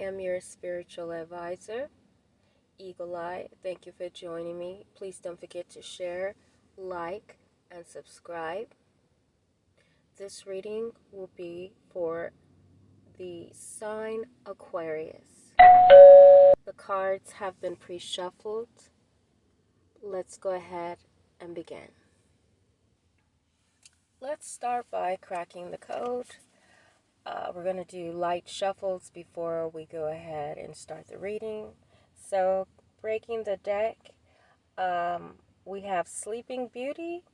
am your spiritual advisor, Eagle Eye. Thank you for joining me. Please don't forget to share, like, and subscribe. This reading will be for the sign Aquarius. The cards have been pre-shuffled. Let's go ahead and begin. Let's start by cracking the code. We're going to do light shuffles before we go ahead and start the reading. So, breaking the deck, we have Sleeping Beauty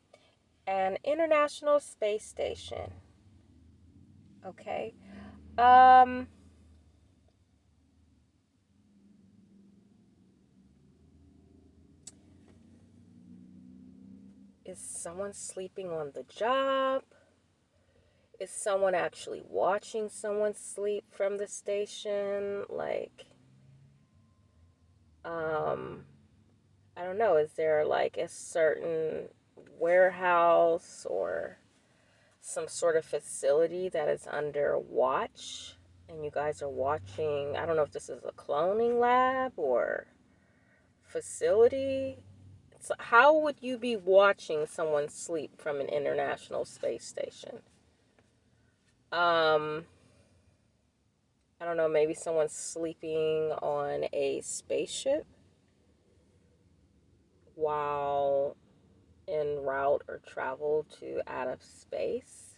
and International Space Station. Okay. Is someone sleeping on the job? Is someone actually watching someone sleep from the station? Like, I don't know. Is there like a certain warehouse or some sort of facility that is under watch and you guys are watching? I don't know if this is a cloning lab or facility. So how would you be watching someone sleep from an international space station? I don't know, maybe someone's sleeping on a spaceship while en route or travel to out of space.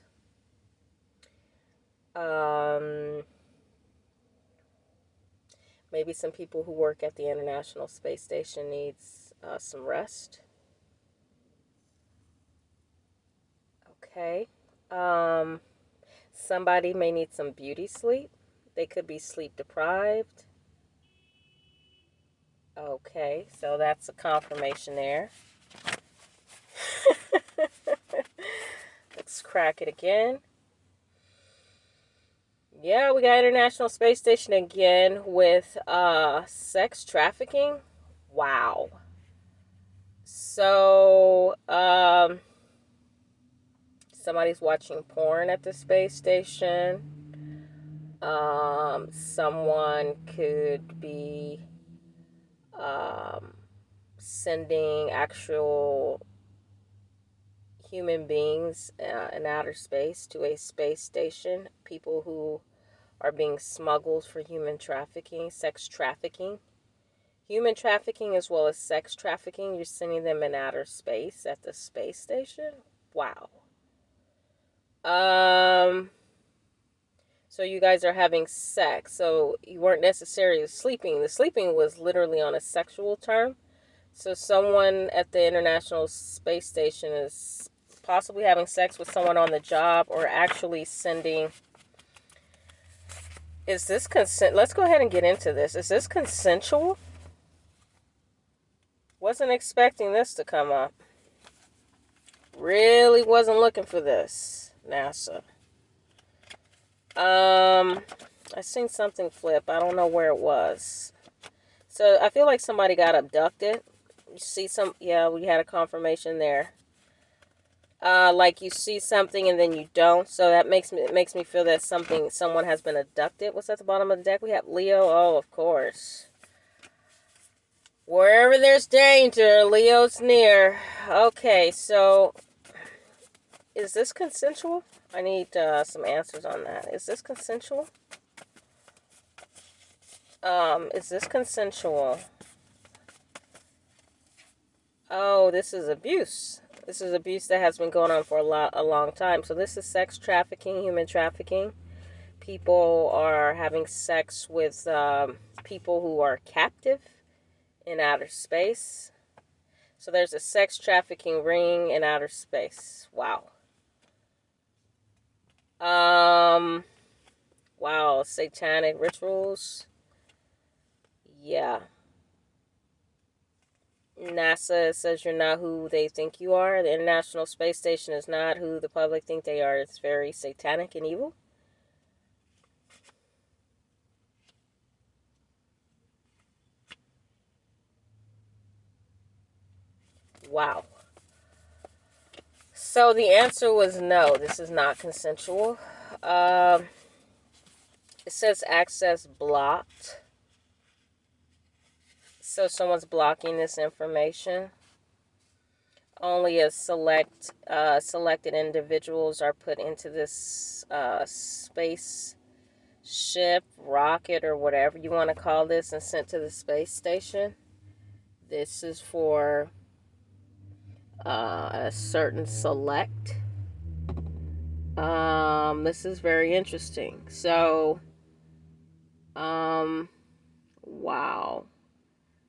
Maybe some people who work at the International Space Station needs some rest. Okay. Somebody may need some beauty sleep. They could be sleep deprived. Okay, so that's a confirmation there. Let's crack it again. Yeah, we got International Space Station again with sex trafficking. Wow. So, somebody's watching porn at the space station. Someone could be sending actual human beings in outer space to a space station. People who are being smuggled for human trafficking, sex trafficking. Human trafficking as well as sex trafficking. You're sending them in outer space at the space station? Wow. So you guys are having sex. So you weren't necessarily sleeping. The sleeping was literally on a sexual term. So someone at the International Space Station is possibly having sex with someone on the job or actually sending... Is this consent? Let's go ahead and get into this. Is this consensual? Wasn't expecting this to come up. Really wasn't looking for this, NASA. I seen something flip. I don't know where it was. So I feel like somebody got abducted. You see some, yeah, we had a confirmation there. Like you see something and then you don't. So that makes me feel that someone has been abducted. What's at the bottom of the deck? We have Leo. Oh, of course. Wherever there's danger, Leo's near. Okay, so is this consensual? I need some answers on that. Is this consensual? Is this consensual? Oh, this is abuse. This is abuse that has been going on for a long time. So this is sex trafficking, human trafficking. People are having sex with people who are captive in outer space. So there's a sex trafficking ring in outer space. Wow. Wow, satanic rituals. Yeah. NASA says you're not who they think you are. The International Space Station is not who the public think they are. It's very satanic and evil. Wow. So the answer was no, this is not consensual. It says access blocked. So someone's blocking this information. Only a selected individuals are put into this space ship, rocket, or whatever you want to call this, and sent to the space station. This is for a certain select. This is very interesting. So, wow.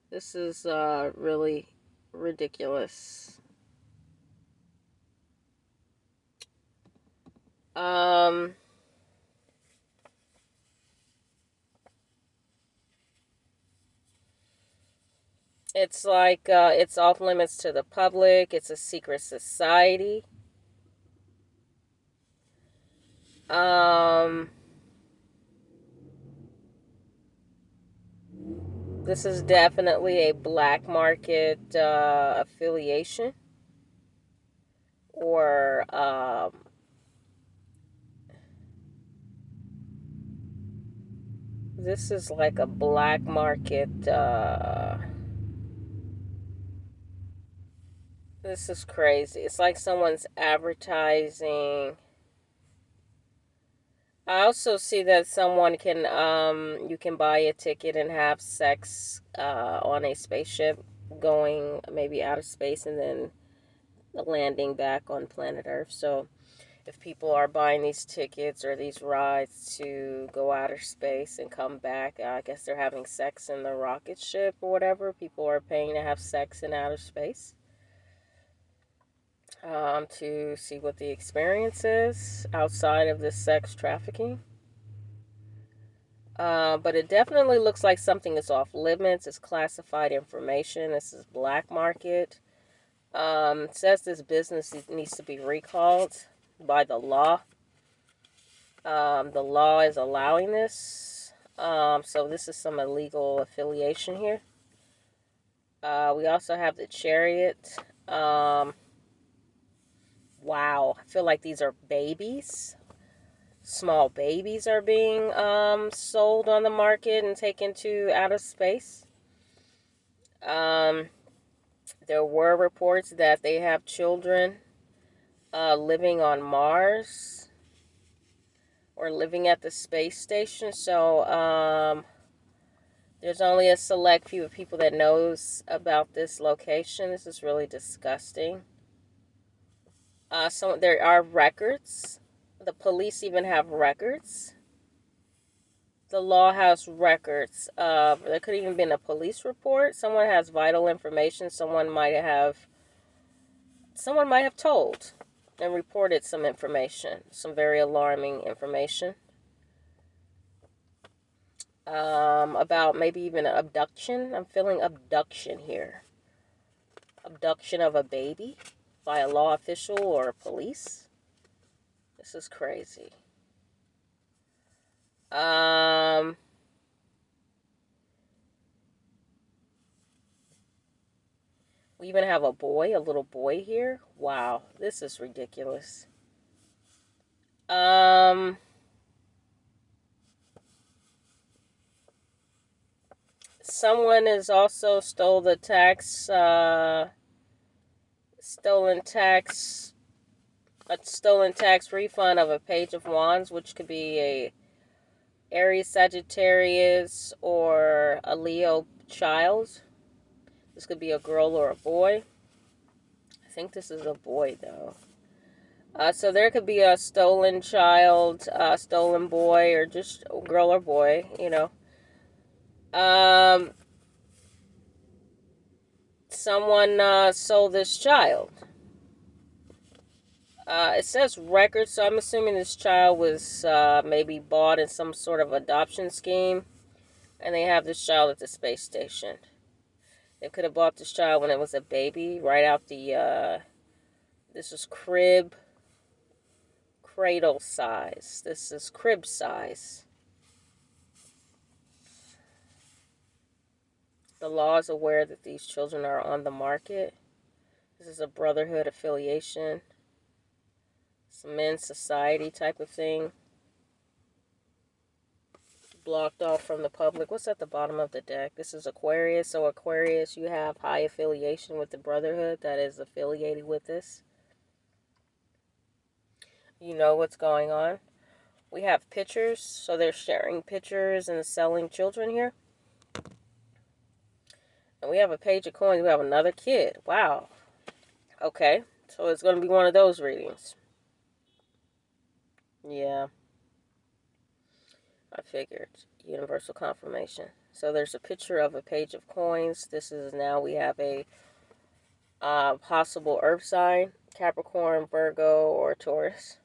This is really ridiculous. Um, it's like it's off limits to the public. It's a secret society. Um, this is definitely a black market affiliation, or this is like a black market. This is crazy. It's like someone's advertising. I also see that someone can you can buy a ticket and have sex on a spaceship going maybe out of space and then landing back on planet Earth. So if people are buying these tickets or these rides to go outer space and come back, I guess they're having sex in the rocket ship or whatever. People are paying to have sex in outer space to see what the experience is outside of this sex trafficking. But it definitely looks like something is off limits. It's classified information. This is black market. It says this business needs to be recalled by the law. The law is allowing this. So this is some illegal affiliation here. We also have the Chariot. Wow, I feel like these are babies. Small babies are being sold on the market and taken to outer space. There were reports that they have children living on Mars or living at the space station. So there's only a select few of people that knows about this location. This is really disgusting. So there are records. The police even have records. The law has records. There could even been a police report. Someone has vital information. Someone might have told and reported some information, some very alarming information, about maybe even an abduction. I'm feeling abduction here. Abduction of a baby by a law official or police. This is crazy. We even have a little boy here. Wow, this is ridiculous. Someone has also stole the tax, a stolen tax refund of a Page of Wands, which could be a Aries, Sagittarius, or a Leo child. This could be a girl or a boy. I think this is a boy, though. So there could be a stolen child, a stolen boy, or just a girl or boy, you know. Someone sold this child. It says record, so I'm assuming this child was maybe bought in some sort of adoption scheme, and they have this child at the space station. They could have bought this child when it was a baby, right out the, this is cradle size. This is crib size. The law is aware that these children are on the market. This is a brotherhood affiliation. It's a men's society type of thing. blocked off from the public. What's at the bottom of the deck? This is Aquarius. So Aquarius, you have high affiliation with the Brotherhood that is affiliated with this. You know what's going on. We have pictures. So they're sharing pictures and selling children here. And we have a page of coins. We have another kid. Wow. Okay. So it's going to be one of those readings. Yeah. I figured. Universal confirmation. So there's a picture of a page of coins. This is now we have a possible earth sign. Capricorn, Virgo, or Taurus.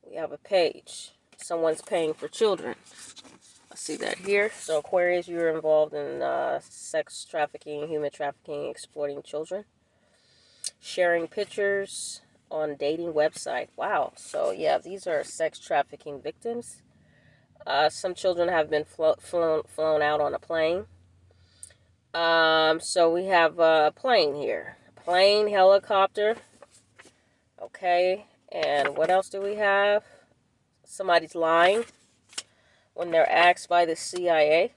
We have a page. Someone's paying for children. I see that here. So Aquarius, you're involved in sex trafficking, human trafficking, exploiting children. Sharing pictures on dating website. Wow. So yeah, these are sex trafficking victims. Some children have been flown out on a plane. So we have a plane here. Plane, helicopter. Okay. And what else do we have? Somebody's lying when they're asked by the CIA.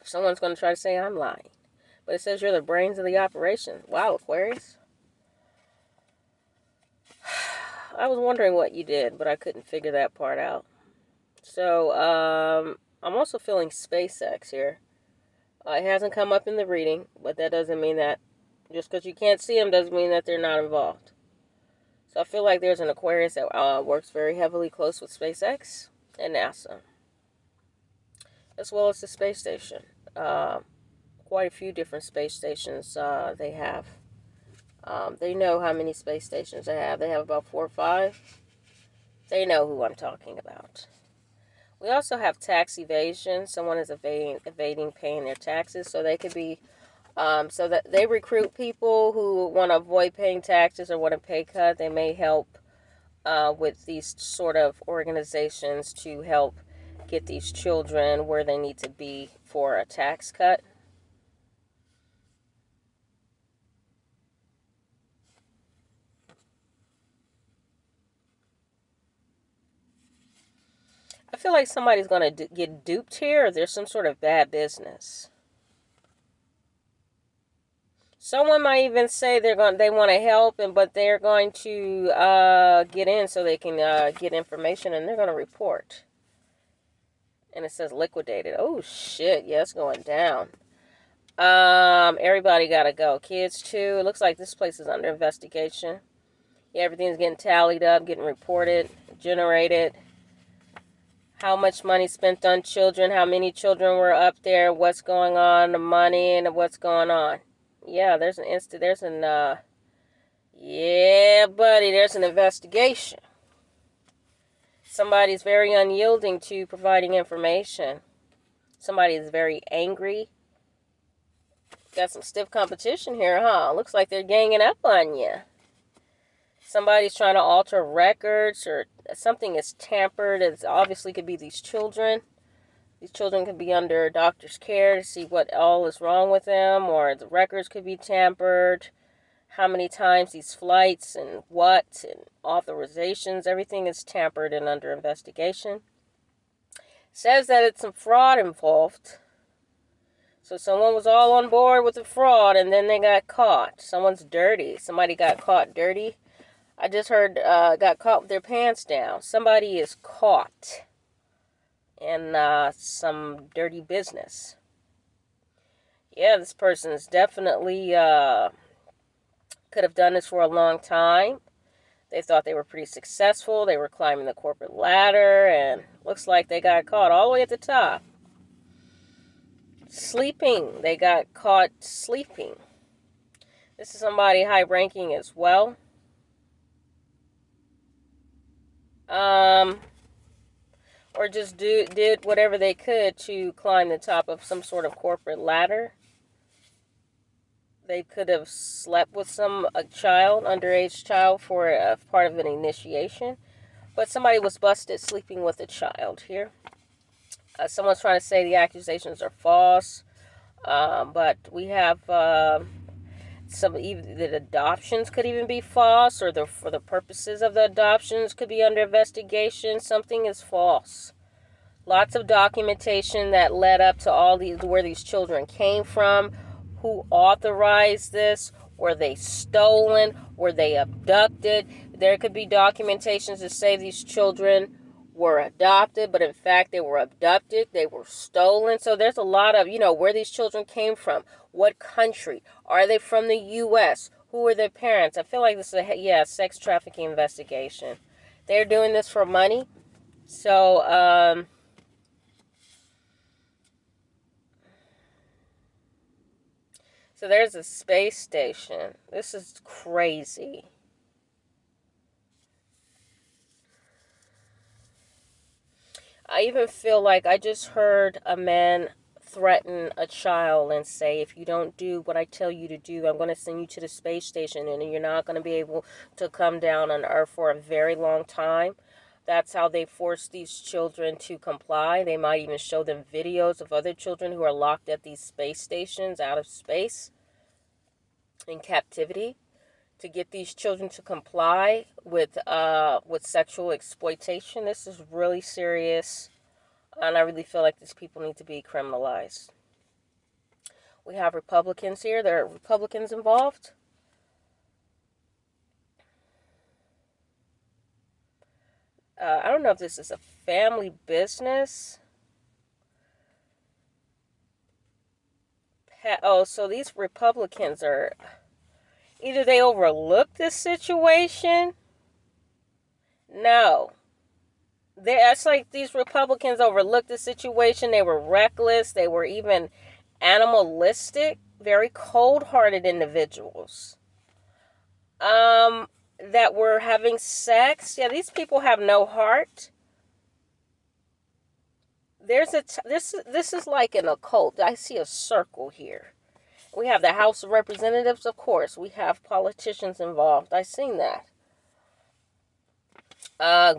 Someone's going to try to say I'm lying. But it says you're the brains of the operation. Wow, Aquarius. I was wondering what you did, but I couldn't figure that part out. So, I'm also feeling SpaceX here. It hasn't come up in the reading, but that doesn't mean that just because you can't see them doesn't mean that they're not involved. So I feel like there's an Aquarius that works very heavily close with SpaceX and NASA, as well as the space station. Quite a few different space stations they have. They know how many space stations they have. They have about 4 or 5. They know who I'm talking about. We also have tax evasion. Someone is evading paying their taxes, so they could be, so that they recruit people who want to avoid paying taxes or want a pay cut. They may help with these sort of organizations to help get these children where they need to be for a tax cut. I feel like somebody's going to get duped here, or there's some sort of bad business. Someone might even say they want to help, but they're going to get in so they can get information, and they're going to report. And it says liquidated. Oh shit, yeah, it's going down. Everybody gotta go. Kids too. It looks like this place is under investigation. Yeah, everything's getting tallied up, getting reported, generated. How much money spent on children, how many children were up there, what's going on, the money, and what's going on. Yeah, there's an yeah, buddy, there's an investigation. Somebody's very unyielding to providing information. Somebody is very angry. Got some stiff competition here, huh? Looks like they're ganging up on you. Somebody's trying to alter records, or something is tampered. It obviously could be these children. These children could be under a doctor's care to see what all is wrong with them, or the records could be tampered. How many times these flights and what, and authorizations, everything is tampered and under investigation. Says that it's some fraud involved. So someone was all on board with the fraud, and then they got caught. Someone's dirty. Somebody got caught dirty. I just heard got caught with their pants down. Somebody is caught in some dirty business. Yeah, this person is definitely could have done this for a long time. They thought they were pretty successful. They were climbing the corporate ladder, and looks like they got caught all the way at the top. Sleeping. They got caught sleeping. This is somebody high ranking as well. Or just did whatever they could to climb the top of some sort of corporate ladder. They could have slept with a child, underage child, for a part of an initiation. But somebody was busted sleeping with a child here. Someone's trying to say the accusations are false. But we have even the adoptions could even be false, or for the purposes of the adoptions could be under investigation. Something is false. Lots of documentation that led up to all these, where these children came from, who authorized this, were they stolen, were they abducted. There could be documentations that say these children were adopted, but in fact they were abducted, they were stolen. So there's a lot of, where these children came from, what country, are they from the U.S., who are their parents. I feel like this is a sex trafficking investigation. They're doing this for money. So so there's a space station. This is crazy. I even feel like I just heard a man threaten a child and say, if you don't do what I tell you to do, I'm going to send you to the space station and you're not going to be able to come down on Earth for a very long time. That's how they force these children to comply. They might even show them videos of other children who are locked at these space stations out of space in captivity, to get these children to comply with sexual exploitation. This is really serious, and I really feel like these people need to be criminalized. We have Republicans here. There are Republicans involved. I don't know if this is a family business. So these Republicans are, either they overlooked this situation. No. It's like these Republicans overlooked the situation. They were reckless. They were even animalistic, very cold-hearted individuals. That were having sex. Yeah, these people have no heart. This is like an occult. I see a circle here. We have the House of Representatives, of course. We have politicians involved. I've seen that.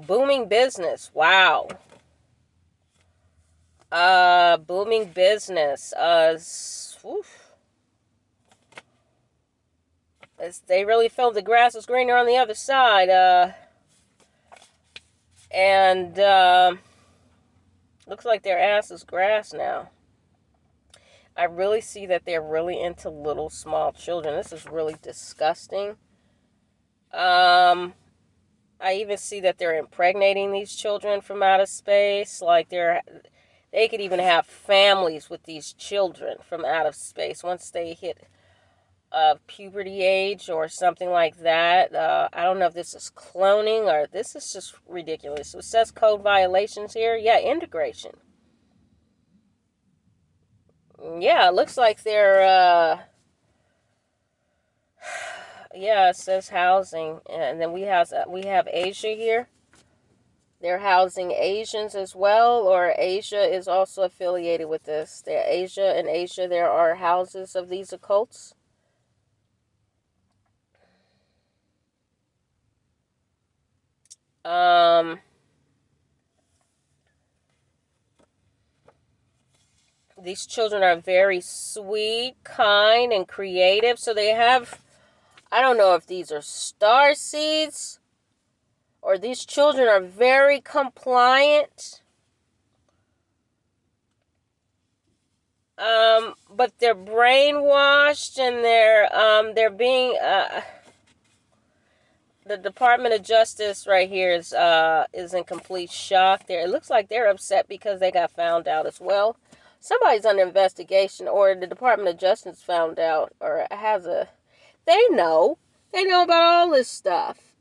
Booming business. Wow. Booming business. They really felt the grass was greener on the other side. And looks like their ass is grass now. I really see that they're really into little small children. This is really disgusting. I even see that they're impregnating these children from outer space. Like they could even have families with these children from out of space once they hit puberty age or something like that. I don't know if this is cloning or this is just ridiculous. So it says code violations here. Yeah, integration. Yeah, it looks like they're yeah, it says housing, and then we have Asia here. They're housing Asians as well, or Asia is also affiliated with this. In Asia, there are houses of these occults. These children are very sweet, kind, and creative. So they have, I don't know if these are star seeds or these children are very compliant. But they're brainwashed and they're being, the Department of Justice right here is in complete shock. It looks like they're upset because they got found out as well. Somebody's under investigation, or the Department of Justice found out, or they know about all this stuff.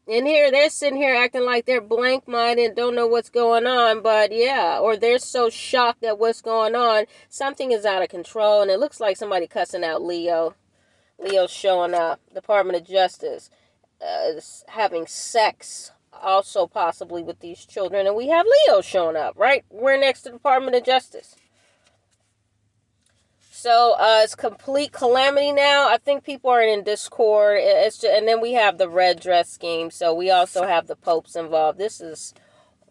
And here, they're sitting here acting like they're blank-minded and don't know what's going on, but yeah, or they're so shocked at what's going on, something is out of control, and it looks like somebody cussing out Leo. Leo's showing up. Department of Justice is having sex, also possibly with these children, and we have Leo showing up, right? We're next to the Department of Justice. So it's complete calamity now. I think people are in discord. And then we have the red dress scheme. So we also have the popes involved. This is,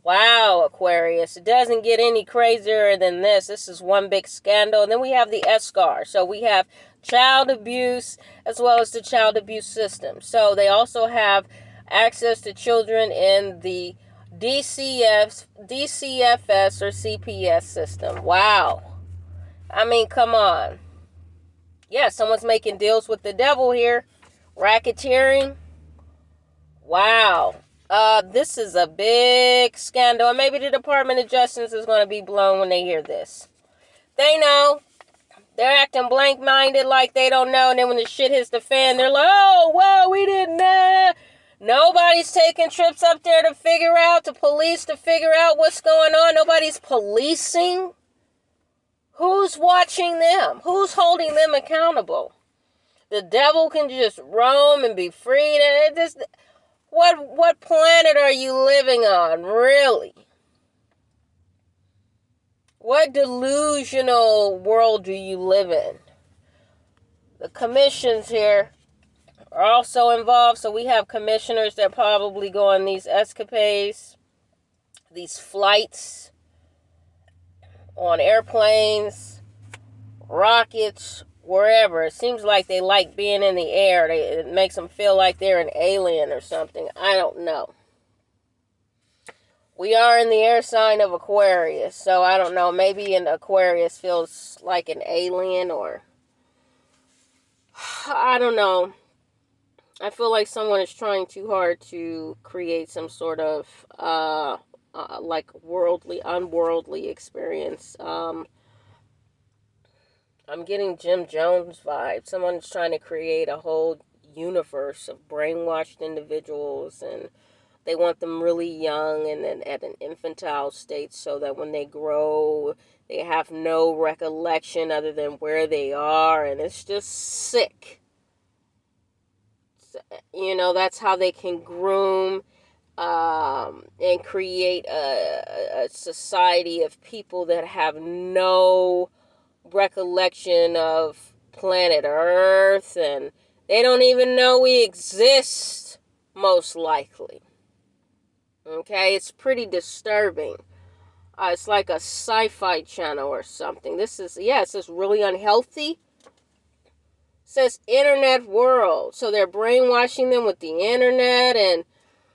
wow, Aquarius. It doesn't get any crazier than this. This is one big scandal. And then we have the ESCAR. So we have child abuse as well as the child abuse system. So they also have access to children in the DCFS or CPS system. Wow. I mean, come on. Yeah, someone's making deals with the devil here. Racketeering. Wow. This is a big scandal. And maybe the Department of Justice is going to be blown when they hear this. They know. They're acting blank-minded like they don't know. And then when the shit hits the fan, they're like, oh, well, we didn't know. Nobody's taking trips up there to figure out what's going on. Nobody's policing. Who's watching them? Who's holding them accountable? The devil can just roam and be freed. And what planet are you living on, really? What delusional world do you live in? The commissions here are also involved. So we have commissioners that probably go on these escapades, these flights on airplanes, rockets, wherever. It seems like they like being in the air. It makes them feel like they're an alien or something. I don't know. We are in the air sign of Aquarius, so I don't know. Maybe an Aquarius feels like an alien, or I don't know. I feel like someone is trying too hard to create some sort of like unworldly experience. I'm getting Jim Jones vibes. Someone's trying to create a whole universe of brainwashed individuals, and they want them really young and then at an infantile state so that when they grow, they have no recollection other than where they are, and it's just sick. You know, that's how they can groom and create a society of people that have no recollection of planet Earth, and they don't even know we exist, most likely. Okay, it's pretty disturbing. It's like a sci-fi channel or something. It says really unhealthy. It says internet world. So they're brainwashing them with the internet and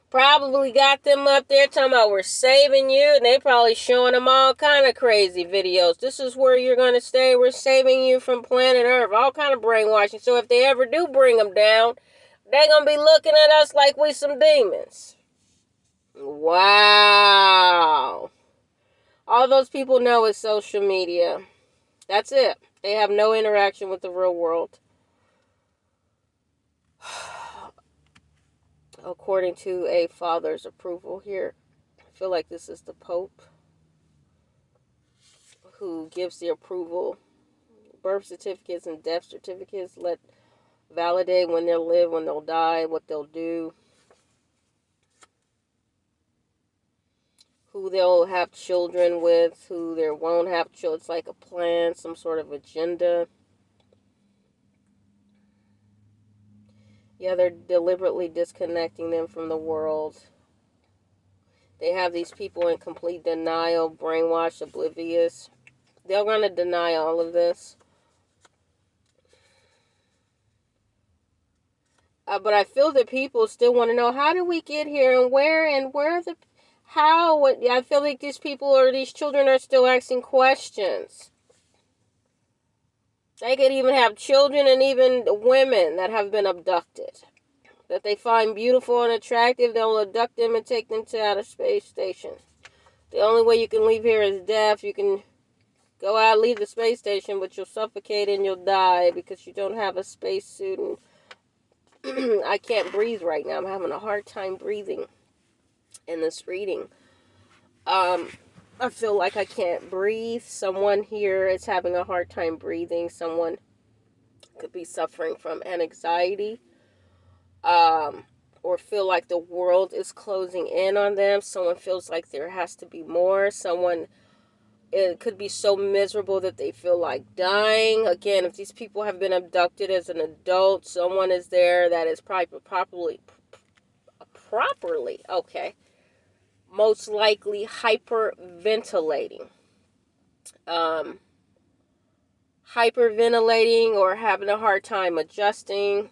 probably got them up there talking about we're saving you. And they probably showing them all kind of crazy videos. This is where you're going to stay. We're saving you from planet Earth. All kind of brainwashing. So if they ever do bring them down, they're going to be looking at us like we some demons. Wow. All those people know is social media. That's it. They have no interaction with the real world. According to a father's approval here. I feel like this is the Pope who gives the approval. Birth certificates and death certificates let validate when they'll live, when they'll die, what they'll do, who they'll have children with, who they won't have children. It's like a plan, some sort of agenda. Yeah, they're deliberately disconnecting them from the world. They have these people in complete denial, brainwashed, oblivious. They're going to deny all of this. But I feel that people still want to know, how did we get here, and where how? I feel like these children are still asking questions. They could even have children and even women that have been abducted, that they find beautiful and attractive. They'll abduct them and take them to outer space station. The only way you can leave here is death. You can go out, leave the space station, but you'll suffocate and you'll die because you don't have a space suit. And I can't breathe right now. I'm having a hard time breathing in this reading. I feel like I can't breathe. Someone here is having a hard time breathing. Someone could be suffering from anxiety, or feel like the world is closing in on them. Someone feels like there has to be more. It could be so miserable that they feel like dying. Again, if these people have been abducted as an adult, someone is there that is properly, okay, most likely hyperventilating. Hyperventilating or having a hard time adjusting.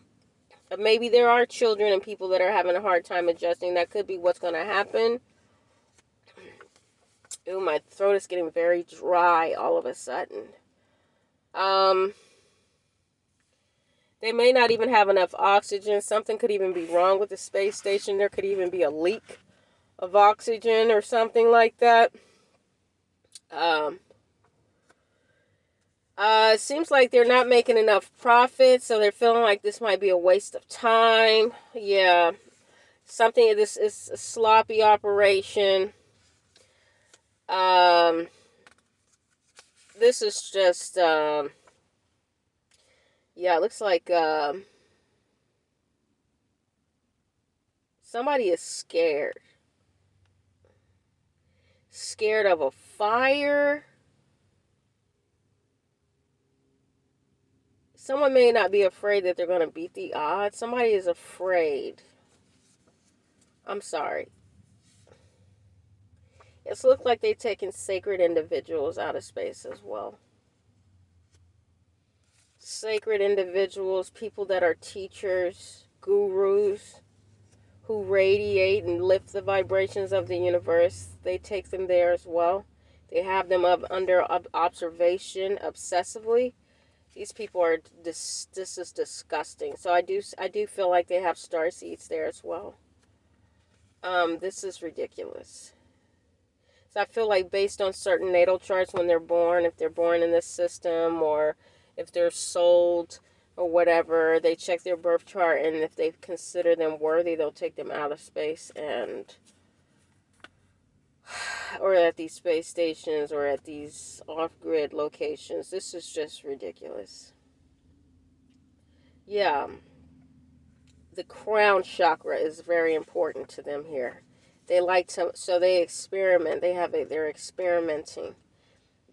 Maybe there are children and people that are having a hard time adjusting. That could be what's going to happen. Ooh, my throat is getting very dry all of a sudden. Um, they may not even have enough oxygen. Something could even be wrong with the space station. There could even be a leak of oxygen or something like that. Um, it seems like they're not making enough profit, so they're feeling like this might be a waste of time. Yeah, something. This is a sloppy operation. Um, this is just yeah. It looks like somebody is scared of a fire. Someone may not be afraid that they're going to beat the odds. Somebody is afraid. I'm sorry. It's looked like they've taken sacred individuals out of space as well. Sacred individuals, people that are teachers, gurus, who radiate and lift the vibrations of the universe. They take them there as well. They have them up under observation obsessively. These people are this is disgusting. So I do feel like they have star seeds there as well. This is ridiculous. So I feel like based on certain natal charts when they're born, if they're born in this system or if they're sold or whatever, they check their birth chart, and if they consider them worthy, they'll take them out of space and or at these space stations or at these off-grid locations. This is just ridiculous. Yeah, the crown chakra is very important to them here. They like to, so they experiment. They're experimenting.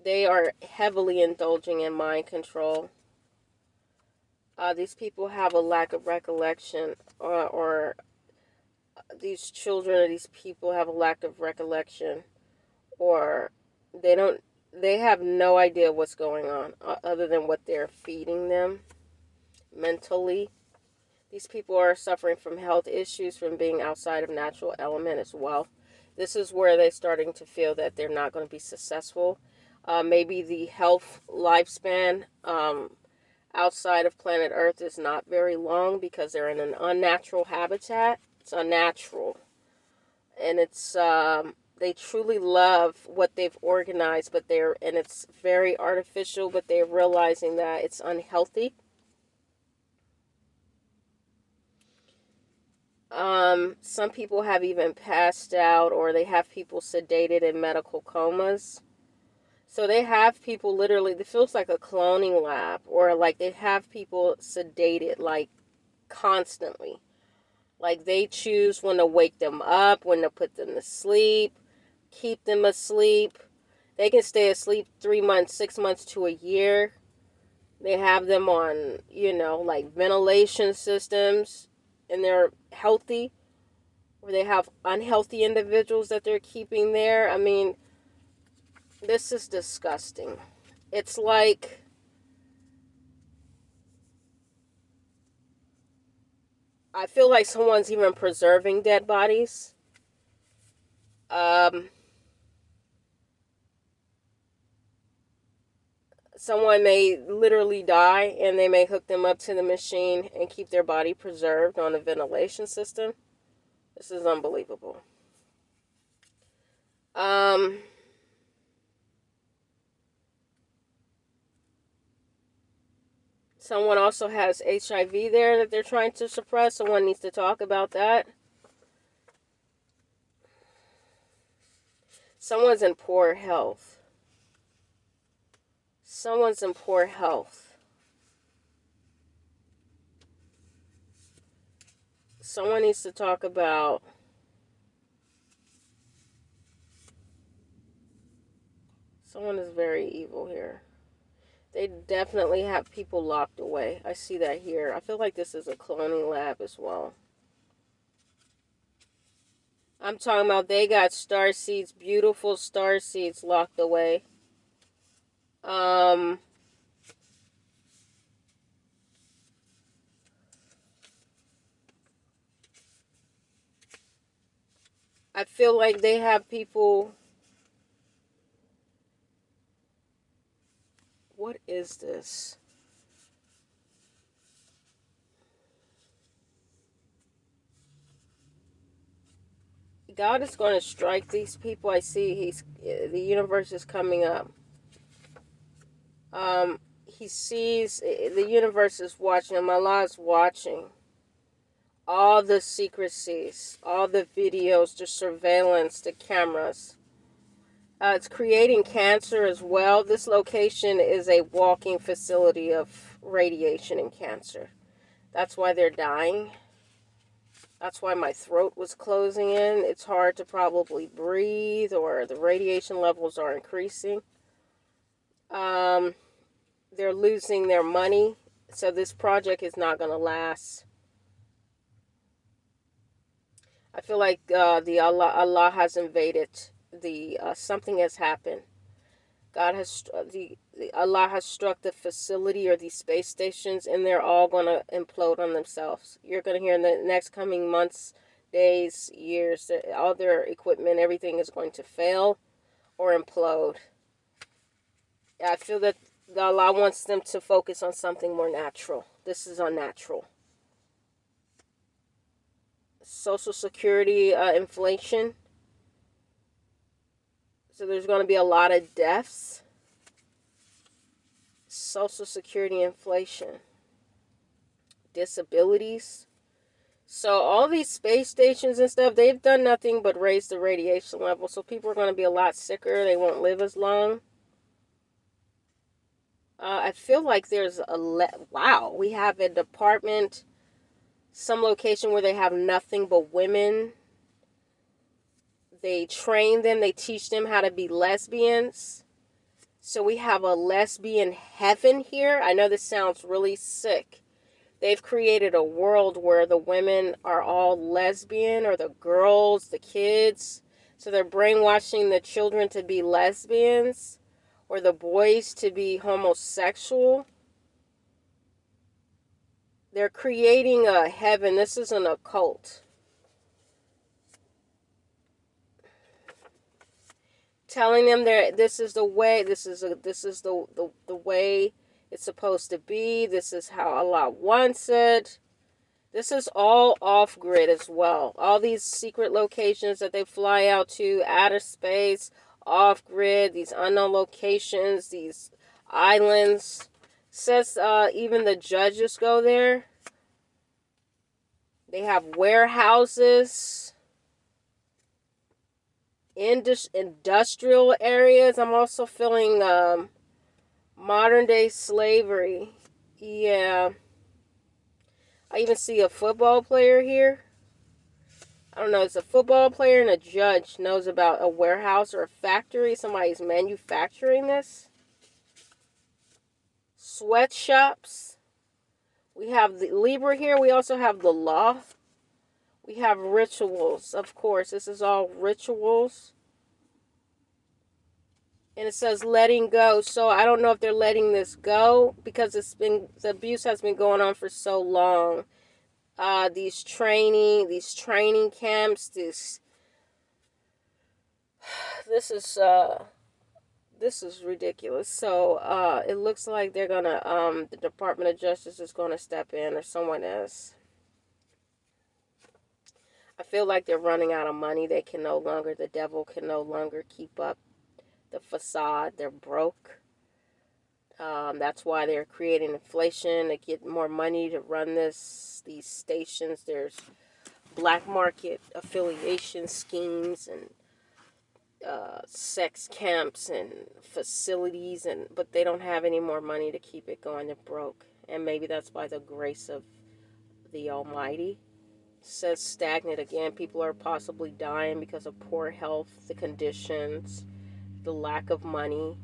They are heavily indulging in mind control. These people have a lack of recollection, or these children or these people have a lack of recollection, or they don't. They have no idea what's going on other than what they're feeding them mentally. These people are suffering from health issues from being outside of natural element as well. This is where they're starting to feel that they're not going to be successful. Maybe the health lifespan outside of planet Earth is not very long because they're in an unnatural habitat. It's unnatural. And it's they truly love what they've organized, and it's very artificial, but they're realizing that it's unhealthy. Some people have even passed out, or they have people sedated in medical comas. So they have people literally, it feels like a cloning lab, or like they have people sedated, like constantly. Like they choose when to wake them up, when to put them to sleep, keep them asleep. They can stay asleep 3 months, 6 months to a year. They have them on, like ventilation systems, and they're healthy. Or they have unhealthy individuals that they're keeping there. I mean, this is disgusting. It's like, I feel like someone's even preserving dead bodies. Um, Someone may literally die, and they may hook them up to the machine and keep their body preserved on a ventilation system. This is unbelievable. Um, Someone also has HIV there that they're trying to suppress. Someone needs to talk about that. Someone's in poor health. Someone's in poor health. Someone needs to talk about. Someone is very evil here. They definitely have people locked away. I see that here. I feel like this is a cloning lab as well. I'm talking about they got star seeds, beautiful star seeds locked away. I feel like they have people What is this? God is going to strike these people. I see the universe is coming up. He sees, the universe is watching him. Allah is watching. All the secrecies, all the videos, the surveillance, the cameras. It's creating cancer as well. This location is a walking facility of radiation and cancer. That's why they're dying. That's why my throat was closing in. It's hard to probably breathe, or the radiation levels are increasing. They're losing their money. So this project is not going to last. I feel like Allah has invaded the something has happened. God has Allah has struck the facility or these space stations, and they're all going to implode on themselves. You're going to hear in the next coming months, days, years, all their equipment, everything is going to fail or implode. I feel that Allah wants them to focus on something more natural. This is unnatural. Social Security, inflation. So there's going to be a lot of deaths. Social Security inflation. Disabilities. So all these space stations and stuff, they've done nothing but raise the radiation level. So people are going to be a lot sicker. They won't live as long. I feel like there's wow, we have a department, some location where they have nothing but women. They train them, they teach them how to be lesbians. So we have a lesbian heaven here. I know this sounds really sick. They've created a world where the women are all lesbian, or the girls, the kids. So they're brainwashing the children to be lesbians, or the boys to be homosexual. They're creating a heaven. This is an occult. Telling them that this is the way, this is the way it's supposed to be. This is how Allah wants it. This is all off grid as well. All these secret locations that they fly out to, outer space, off grid, these unknown locations, these islands. Says even the judges go there. They have warehouses, industrial areas. I'm also feeling modern day slavery. Yeah. I even see a football player here. I don't know, it's a football player and a judge knows about a warehouse or a factory. Somebody's manufacturing this. Sweatshops. We have the Libra here. We also have the law. We have rituals, of course. This is all rituals. And it says letting go. So I don't know if they're letting this go because the abuse has been going on for so long. These training camps, this is ridiculous. So it looks like they're gonna the Department of Justice is gonna step in, or someone is. I feel like they're running out of money. The devil can no longer keep up the facade. They're broke. That's why they're creating inflation to get more money to run these stations. There's black market affiliation schemes and sex camps and facilities, but they don't have any more money to keep it going. They're broke, and maybe that's by the grace of the Almighty. It says stagnant again. People are possibly dying because of poor health, the conditions, the lack of money.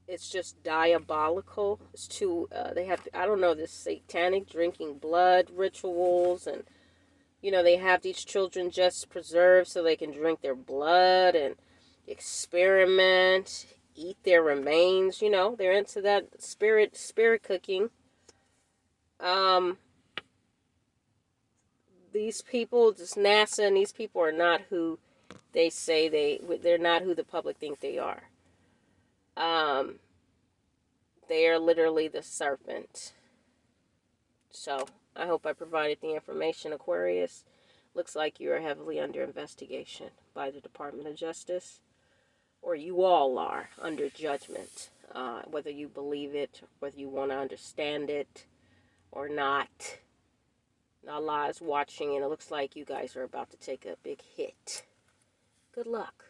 It's just diabolical. It's too, they have, I don't know, this satanic drinking blood rituals, and, they have these children just preserved so they can drink their blood and experiment, eat their remains, they're into that spirit cooking. These people, this NASA, and these people are not who they say they're not who the public think they are. They are literally the serpent. So, I hope I provided the information, Aquarius. Looks like you are heavily under investigation by the Department of Justice, or you all are under judgment. Whether you believe it, whether you want to understand it or not. Allah is watching, and it looks like you guys are about to take a big hit. Good luck.